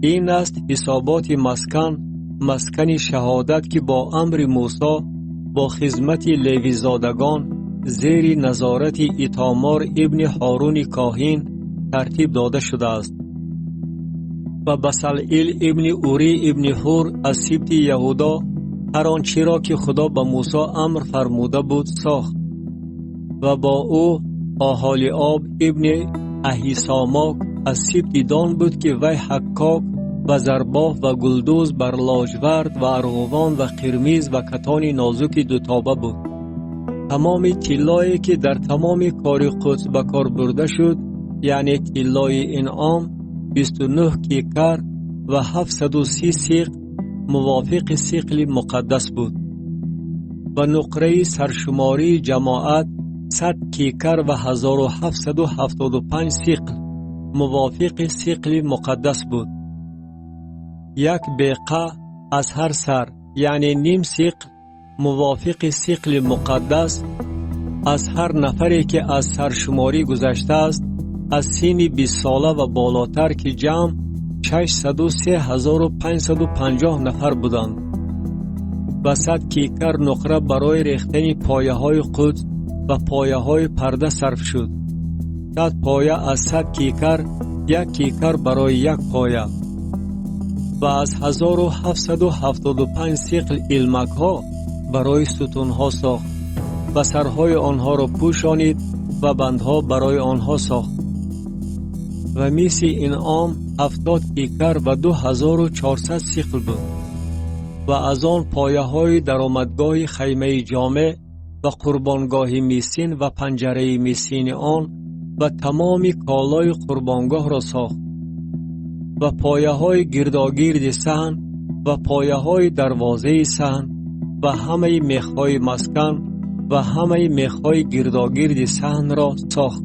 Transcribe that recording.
این است حسابات مسکن شهادت که با امر موسی با خدمت لیوی زادگان زیر نظارت ایتامار ابن هارون کاهن ترتیب داده شده است. و بصلئیل ابن اوری ابن هور از سبط یهودا هر آنچه را که خدا به موسی امر فرموده بود ساخت و با او آهالیاب ابن اهیساماک از سبط دان بود که وی حکاک و زرباف و گلدوز بر لاجورد و ارغوان و قرمز و کتان نازک دوتابه بود. تمام طلایی که در تمام کار قدس به کار برده شد، یعنی طلای انعام 29 کیکر و 730 سیق موافق سیقل مقدس بود. و نقره سرشماری جماعت 100 کیکر و 1775 سیقل موافق سیقل مقدس بود. یک بیقه از هر سر، یعنی نیم سیقل موافق سیقل مقدس از هر نفری که از سرشماری گذشته است، از سن 20 ساله و بالاتر که جمع 603,550 نفر بودند. و 100 کیکر نقره برای ریختن پایه های قدس و پایه های پرده صرف شد. 100 پایه از 100 کیکر، 1 کیکر برای یک پایه. و از 1775 سیقل علمک ها برای ستون ها ساخت و سرهای آنها را پوشانید و بندها برای آنها ساخت. و میس انعام 70 کیکر و 2400 سیقل بود. و از آن پایه های درآمدگاه خیمه جامع و قربانگاه میسین و پنجره میسین آن و تمام کالای قربانگاه را ساخت. و پایه های گرداگرد صحن و پایه های دروازه صحن و همه میخ های مسکن و همه میخ های گرداگرد صحن را ساخت.